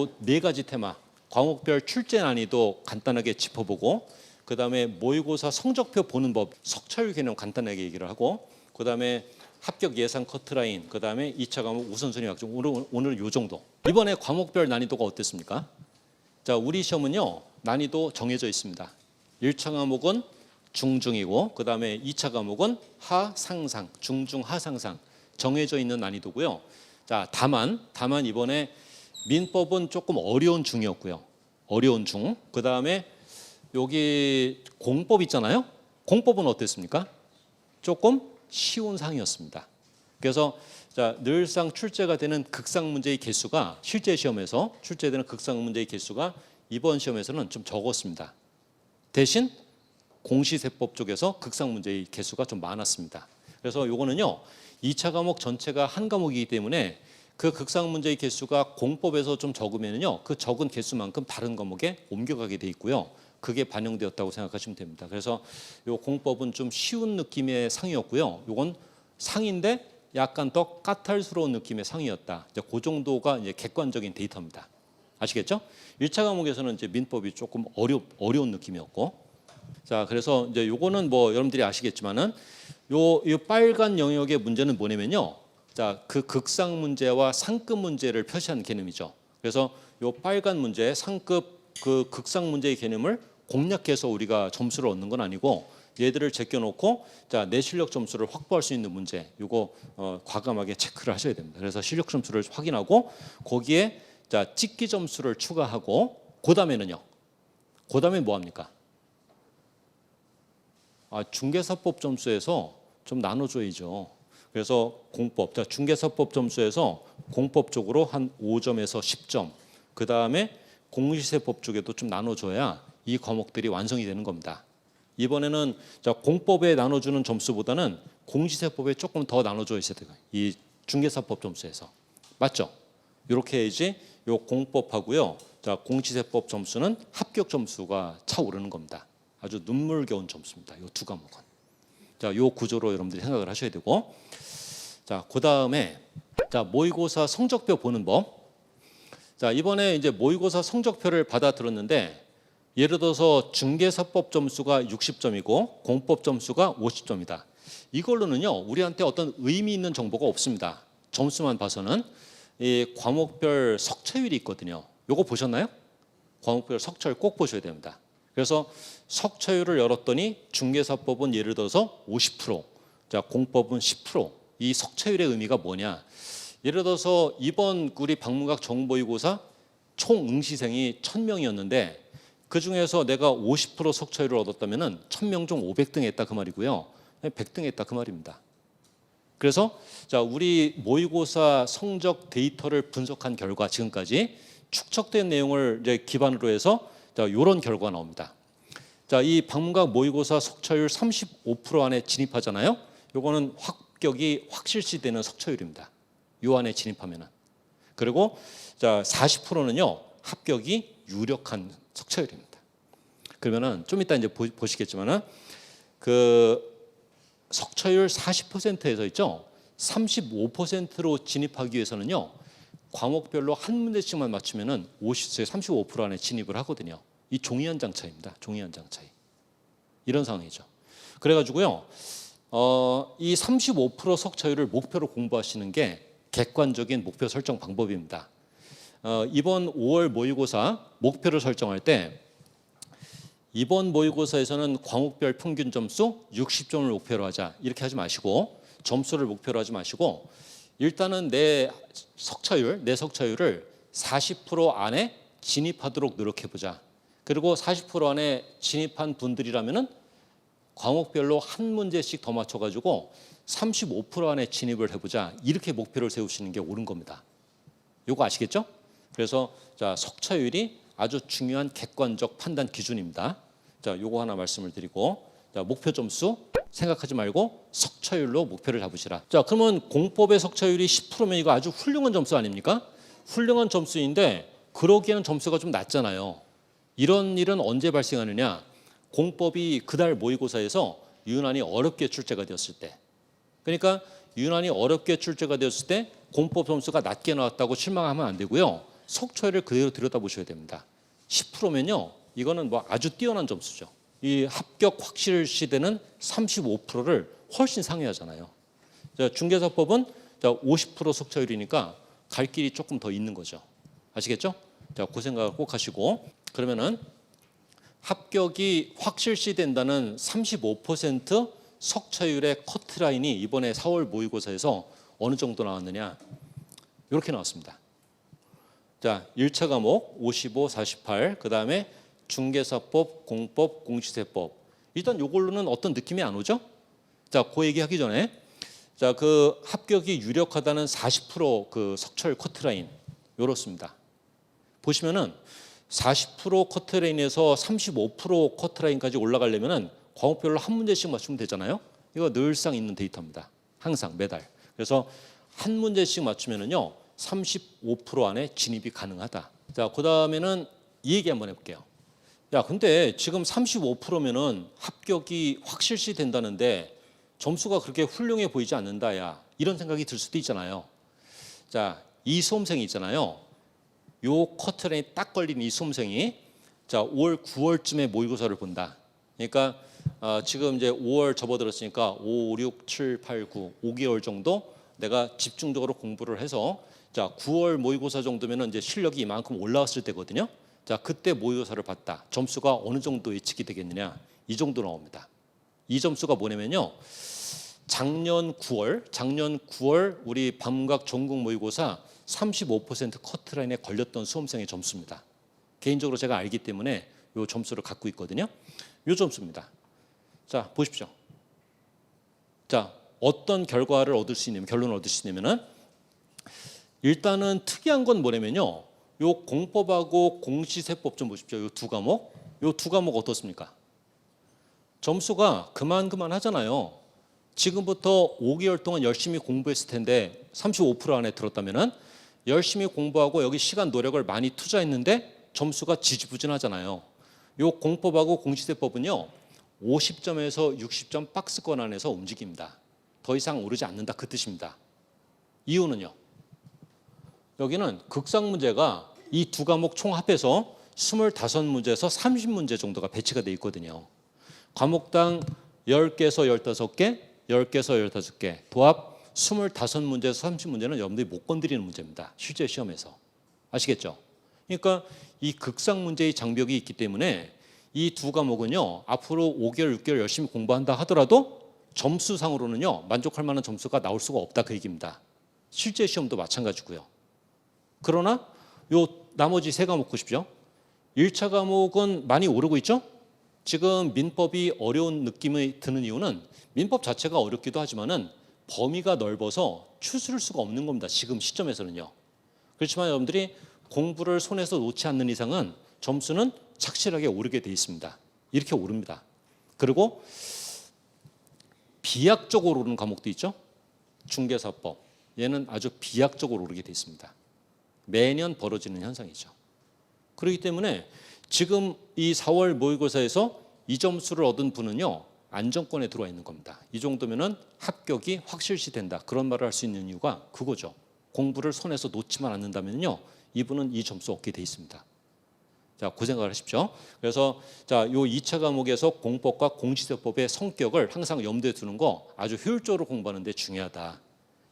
요 네 가지 테마, 과목별 출제 난이도 간단하게 짚어보고, 그 다음에 모의고사 성적표 보는 법, 석차율 개념 간단하게 얘기를 하고, 그 다음에 합격 예상 커트라인, 그 다음에 2차 과목 우선순위 확정. 오늘 요 정도. 이번에 과목별 난이도가 어땠습니까? 자, 우리 시험은요 난이도 정해져 있습니다. 1차 과목은 중중이고, 그 다음에 2차 과목은 하상상, 중중 하상상 정해져 있는 난이도고요. 자, 다만 이번에 민법은 조금 어려운 중이었고요. 어려운 중. 그 다음에 여기 공법 있잖아요. 공법은 어땠습니까? 조금 쉬운 상이었습니다. 그래서 자, 늘상 출제가 되는 극상 문제의 개수가 실제 시험에서 출제되는 극상 문제의 개수가 이번 시험에서는 좀 적었습니다. 대신 공시세법 쪽에서 극상 문제의 개수가 좀 많았습니다. 그래서 요거는요 2차 과목 전체가 한 과목이기 때문에 그 극상 문제의 개수가 공법에서 좀 적으면요 그 적은 개수만큼 다른 과목에 옮겨가게 돼 있고요. 그게 반영되었다고 생각하시면 됩니다. 그래서 요 공법은 좀 쉬운 느낌의 상이었고요. 요건 상인데 약간 더 까탈스러운 느낌의 상이었다. 이제 그 정도가 이제 객관적인 데이터입니다. 아시겠죠? 1차 과목에서는 이제 민법이 조금 어려운 느낌이었고, 자, 그래서 이제 요거는 뭐 여러분들이 아시겠지만은 요 빨간 영역의 문제는 뭐냐면요. 자, 그 극상 문제와 상급 문제를 표시한 개념이죠. 그래서 요 빨간 문제, 상급 그 극상 문제의 개념을 공략해서 우리가 점수를 얻는 건 아니고 얘들을 제껴놓고 자, 내 실력 점수를 확보할 수 있는 문제, 요거 과감하게 체크를 하셔야 됩니다. 그래서 실력 점수를 확인하고 거기에 자, 찍기 점수를 추가하고 그다음에는요. 그다음에 뭐 합니까? 중개사법 점수에서 좀 나눠줘야죠. 그래서 공법, 자, 중개사법 점수에서 공법 쪽으로 한 5점에서 10점, 그 다음에 공시세법 쪽에도 좀 나눠줘야 이 과목들이 완성이 되는 겁니다. 이번에는 자, 공법에 나눠주는 점수보다는 공시세법에 조금 더 나눠줘야 돼요. 이 중개사법 점수에서. 맞죠? 이렇게 해야지 요 공법하고요. 자, 공시세법 점수는 합격 점수가 차오르는 겁니다. 아주 눈물겨운 점수입니다. 요 두 과목은. 자, 요 구조로 여러분들이 생각을 하셔야 되고, 자, 그 다음에 자, 모의고사 성적표 보는 법. 자, 이번에 이제 모의고사 성적표를 받아들었는데, 예를 들어서 중개사법 점수가 60점이고 공법 점수가 50점이다. 이걸로는요, 우리한테 어떤 의미 있는 정보가 없습니다. 점수만 봐서는. 이 과목별 석차율이 있거든요. 요거 보셨나요? 과목별 석차율 꼭 보셔야 됩니다. 그래서 석차율을 열었더니 중개사법은 예를 들어서 50%, 자, 공법은 10%. 이 석차율의 의미가 뭐냐? 예를 들어서 이번 우리 방문각 정모의고사 총 응시생이 1000명이었는데 그 중에서 내가 50% 석차율을 얻었다면은 1000명 중 500등 했다 그 말이고요. 100등 했다 그 말입니다. 그래서 자, 우리 모의고사 성적 데이터를 분석한 결과 지금까지 축적된 내용을 이제 기반으로 해서 자, 이런 결과가 나옵니다. 자, 이 방문각 모의고사 석차율 35% 안에 진입하잖아요. 요거는 합격이 확실시되는 석차율입니다. 요 안에 진입하면은. 그리고 자, 40%는요. 합격이 유력한 석차율입니다. 그러면은 좀 이따 이제 보시겠지만은 그 석차율 40%에서 있죠. 35%로 진입하기 위해서는요. 과목별로 한 문제씩만 맞추면은 35% 안에 진입을 하거든요. 이 종이 한 장 차이입니다. 종이 한 장 차이. 이런 상황이죠. 그래가지고요. 이 35% 석차율을 목표로 공부하시는 게 객관적인 목표 설정 방법입니다. 이번 5월 모의고사 목표를 설정할 때 이번 모의고사에서는 과목별 평균 점수 60점을 목표로 하자 이렇게 하지 마시고 점수를 목표로 하지 마시고 일단은 내 석차율을 40% 안에 진입하도록 노력해보자. 그리고 40% 안에 진입한 분들이라면은 과목별로 한 문제씩 더 맞춰가지고 35% 안에 진입을 해보자. 이렇게 목표를 세우시는 게 옳은 겁니다. 요거 아시겠죠? 그래서 자, 석차율이 아주 중요한 객관적 판단 기준입니다. 자, 요거 하나 말씀을 드리고, 자, 목표 점수 생각하지 말고 석차율로 목표를 잡으시라. 자, 그러면 공법의 석차율이 10%면 이거 아주 훌륭한 점수 아닙니까? 훌륭한 점수인데 그러기에는 점수가 좀 낮잖아요. 이런 일은 언제 발생하느냐? 공법이 그달 모의고사에서 유난히 어렵게 출제가 되었을 때. 그러니까 유난히 어렵게 출제가 되었을 때 공법 점수가 낮게 나왔다고 실망하면 안 되고요. 석초율을 그대로 들여다보셔야 됩니다. 10%면요. 이거는 뭐 아주 뛰어난 점수죠. 이 합격 확실시되는 35%를 훨씬 상회하잖아요. 자, 중개사법은 50% 석초율이니까 갈 길이 조금 더 있는 거죠. 아시겠죠? 자, 그 생각을 꼭 하시고 그러면은 합격이 확실시된다는 35% 석차율의 커트라인이 이번에 4월 모의고사에서 어느 정도 나왔느냐? 이렇게 나왔습니다. 자, 1차 과목 55, 48, 그 다음에 중개사법, 공법, 공시세법. 일단 이걸로는 어떤 느낌이 안 오죠? 자, 그 얘기하기 전에 자, 그 합격이 유력하다는 40%그 석철 커트라인 이렇습니다. 보시면은 40% 커트라인에서 35% 커트라인까지 올라가려면은 과목별로 한 문제씩 맞추면 되잖아요. 이거 늘상 있는 데이터입니다. 항상 매달. 그래서 한 문제씩 맞추면은요 35% 안에 진입이 가능하다. 자, 그 다음에는 이 얘기 한번 해볼게요. 야, 근데 지금 35%면은 합격이 확실시 된다는데 점수가 그렇게 훌륭해 보이지 않는다, 야. 이런 생각이 들 수도 있잖아요. 자, 이 수험생이 있잖아요. 요 커트라인에 딱 걸린 이 수험생이 자 5월, 9월쯤에 모의고사를 본다. 그러니까 지금 이제 5월 접어들었으니까 5, 6, 7, 8, 9, 5개월 정도 내가 집중적으로 공부를 해서 자 9월 모의고사 정도면은 이제 실력이 이만큼 올라왔을 때거든요. 자 그때 모의고사를 봤다. 점수가 어느 정도 예측이 되겠느냐? 이 정도 나옵니다. 이 점수가 뭐냐면요. 작년 9월 우리 밤각 전국 모의고사 35% 커트라인에 걸렸던 수험생의 점수입니다. 개인적으로 제가 알기 때문에 이 점수를 갖고 있거든요. 이 점수입니다. 자, 보십시오. 자, 어떤 결과를 얻을 수 있냐면 결론을 얻을 수 있냐면은 일단은 특이한 건 뭐냐면요. 요 공법하고 공시세법 좀 보십시오. 요 두 과목 어떻습니까? 점수가 그만 하잖아요. 지금부터 5개월 동안 열심히 공부했을 텐데 35% 안에 들었다면은 열심히 공부하고 여기 시간 노력을 많이 투자했는데 점수가 지지부진하잖아요. 요 공법하고 공시세법은요 50점에서 60점 박스권 안에서 움직입니다. 더 이상 오르지 않는다 그 뜻입니다. 이유는요. 여기는 극상 문제가 이 두 과목 총 합해서 25문제에서 30문제 정도가 배치가 돼 있거든요. 과목당 10개에서 15개, 10개에서 15개, 도합 25문제에서 30문제는 여러분들이 못 건드리는 문제입니다. 실제 시험에서. 아시겠죠? 그러니까 이 극상 문제의 장벽이 있기 때문에 이 두 과목은요. 앞으로 5개월, 6개월 열심히 공부한다 하더라도 점수상으로는요. 만족할 만한 점수가 나올 수가 없다 그 얘기입니다. 실제 시험도 마찬가지고요. 그러나 요 나머지 세 과목 보십시오. 1차 과목은 많이 오르고 있죠? 지금 민법이 어려운 느낌이 드는 이유는 민법 자체가 어렵기도 하지만은 범위가 넓어서 추스를 수가 없는 겁니다. 지금 시점에서는요. 그렇지만 여러분들이 공부를 손에서 놓지 않는 이상은 점수는 착실하게 오르게 돼 있습니다. 이렇게 오릅니다. 그리고 비약적으로 오르는 과목도 있죠. 중개사법. 얘는 아주 비약적으로 오르게 돼 있습니다. 매년 벌어지는 현상이죠. 그렇기 때문에 지금 이 4월 모의고사에서 이 점수를 얻은 분은요. 안정권에 들어와 있는 겁니다. 이 정도면은 합격이 확실시 된다. 그런 말을 할 수 있는 이유가 그거죠. 공부를 손에서 놓지만 않는다면요. 이분은 이 점수 얻게 돼 있습니다. 자, 그 생각을 하십시오. 그래서 자, 요 2차 과목에서 공법과 공시세법의 성격을 항상 염두에 두는 거 아주 효율적으로 공부하는 데 중요하다.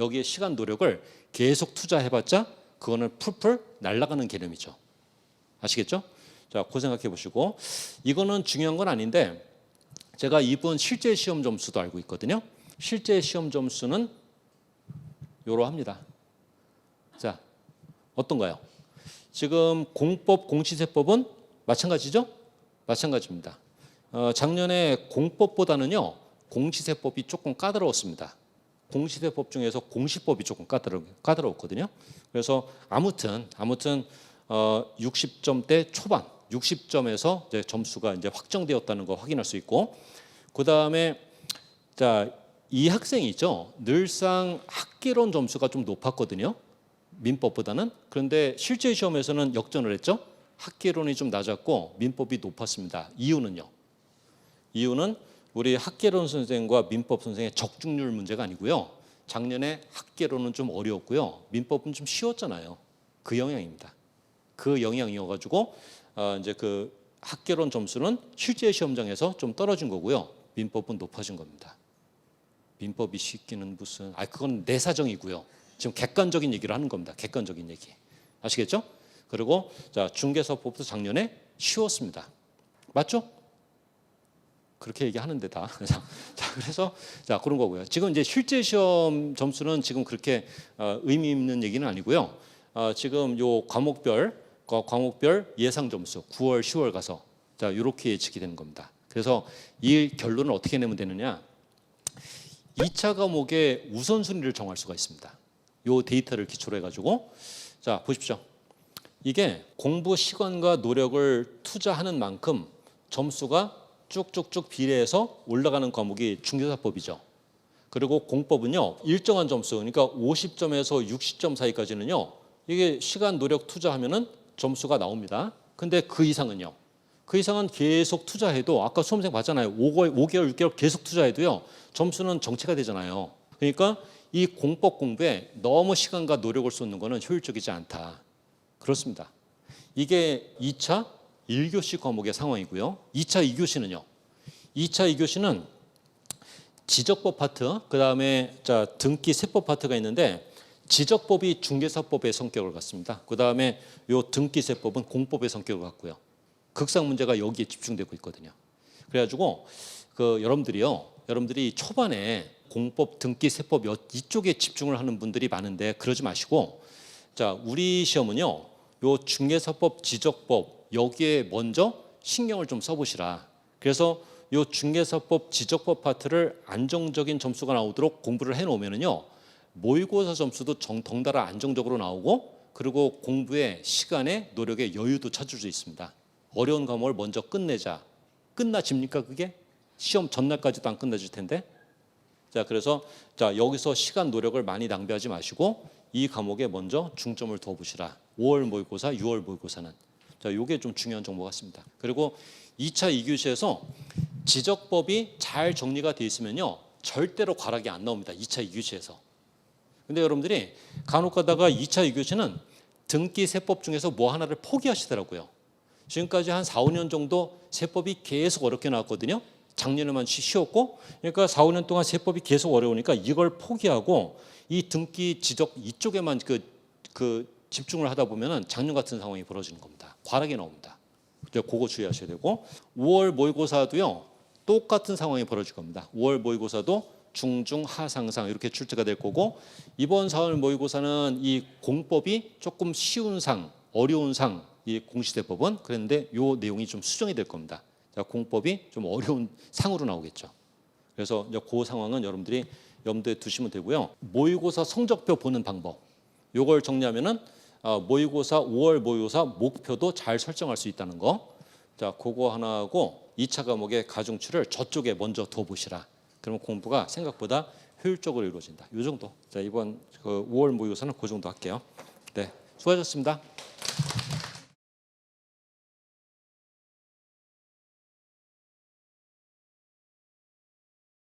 여기에 시간 노력을 계속 투자해봤자 그거는 풀풀 날아가는 개념이죠. 아시겠죠? 자, 그 생각해 보시고 이거는 중요한 건 아닌데 제가 이분 실제 시험 점수도 알고 있거든요. 실제 시험 점수는 이러합니다. 자, 어떤가요? 지금 공법, 공시세법은 마찬가지죠? 마찬가지입니다. 작년에 공법보다는요. 공시세법이 조금 까다로웠습니다. 공시세법 중에서 공시법이 조금 까다로웠거든요. 그래서 아무튼 60점대 초반, 60점에서 이제 점수가 이제 확정되었다는 거 확인할 수 있고, 그 다음에 자, 이 학생이 있죠. 늘상 학계론 점수가 좀 높았거든요. 민법보다는. 그런데 실제 시험에서는 역전을 했죠. 학계론이 좀 낮았고 민법이 높았습니다. 이유는요. 이유는 우리 학계론 선생과 민법 선생의 적중률 문제가 아니고요. 작년에 학계론은 좀 어려웠고요. 민법은 좀 쉬웠잖아요. 그 영향입니다. 그 영향이어가지고 이제 그 학계론 점수는 실제 시험장에서 좀 떨어진 거고요. 민법은 높아진 겁니다. 민법이 쉽기는 무슨 그건 내 사정이고요. 지금 객관적인 얘기를 하는 겁니다. 객관적인 얘기. 아시겠죠? 그리고 자, 중개사법도 작년에 쉬웠습니다. 맞죠? 그렇게 얘기하는데 다. 자, 그래서 자, 그런 거고요. 지금 이제 실제 시험 점수는 지금 그렇게 의미 있는 얘기는 아니고요. 지금 요 과목별 예상 점수 9월, 10월 가서 자, 이렇게 예측이 되는 겁니다. 그래서 이 결론을 어떻게 내면 되느냐? 2차 과목의 우선순위를 정할 수가 있습니다. 요 데이터를 기초로 해가지고 자, 보십시오. 이게 공부 시간과 노력을 투자하는 만큼 점수가 쭉쭉쭉 비례해서 올라가는 과목이 중개사법이죠. 그리고 공법은요, 일정한 점수, 그러니까 50점에서 60점 사이까지는요, 이게 시간 노력 투자하면은 점수가 나옵니다. 근데 그 이상은요, 그 이상은 계속 투자해도 아까 수험생 봤잖아요. 5개월, 6개월 계속 투자해도요, 점수는 정체가 되잖아요. 그러니까 이 공법 공부에 너무 시간과 노력을 쏟는 거는 효율적이지 않다. 그렇습니다. 이게 2차 1교시 과목의 상황이고요. 2차 2교시는요. 2차 2교시는 지적법 파트, 그다음에 자, 등기 세법 파트가 있는데 지적법이 중개사법의 성격을 갖습니다. 그다음에 요 등기 세법은 공법의 성격을 갖고요. 극상 문제가 여기에 집중되고 있거든요. 그래가지고 여러분들이 초반에 공법, 등기, 세법 이쪽에 집중을 하는 분들이 많은데 그러지 마시고 자, 우리 시험은요. 요 중개사법, 지적법 여기에 먼저 신경을 좀 써보시라. 그래서 요 중개사법, 지적법 파트를 안정적인 점수가 나오도록 공부를 해놓으면은요. 모의고사 점수도 덩달아 안정적으로 나오고 그리고 공부의 시간에 노력의 여유도 찾을 수 있습니다. 어려운 과목을 먼저 끝내자. 끝나집니까 그게? 시험 전날까지도 안 끝나질 텐데. 자, 그래서 자, 여기서 시간 노력을 많이 낭비하지 마시고 이 과목에 먼저 중점을 둬 보시라. 5월 모의고사, 6월 모의고사는. 자, 요게 좀 중요한 정보 같습니다. 그리고 2차 2교시에서 지적법이 잘 정리가 돼 있으면요. 절대로 과락이 안 나옵니다. 2차 2교시에서. 근데 여러분들이 간혹 가다가 2차 2교시는 등기 세법 중에서 뭐 하나를 포기하시더라고요. 지금까지 한 4, 5년 정도 세법이 계속 어렵게 나왔거든요. 작년에만 쉬웠고, 그러니까 4, 5년 동안 세법이 계속 어려우니까 이걸 포기하고 이 등기 지적 이쪽에만 집중을 하다 보면은 작년 같은 상황이 벌어지는 겁니다. 과락이 나옵니다. 그거 주의하셔야 되고 5월 모의고사도요 똑같은 상황이 벌어질 겁니다. 5월 모의고사도 중중 하상상 이렇게 출제가 될 거고 이번 4월 모의고사는 이 공법이 조금 쉬운 상, 어려운 상, 이 공시대법은 그런데 요 내용이 좀 수정이 될 겁니다. 공법이 좀 어려운 상으로 나오겠죠. 그래서 그 상황은 여러분들이 염두에 두시면 되고요. 모의고사 성적표 보는 방법. 요걸 정리하면은 모의고사 5월 모의고사 목표도 잘 설정할 수 있다는 거. 자, 그거 하나 하고 2차 과목의 가중치를 저쪽에 먼저 둬 보시라. 그러면 공부가 생각보다 효율적으로 이루어진다. 요 정도. 자, 이번 5월 모의고사는 그 정도 할게요. 네, 수고하셨습니다.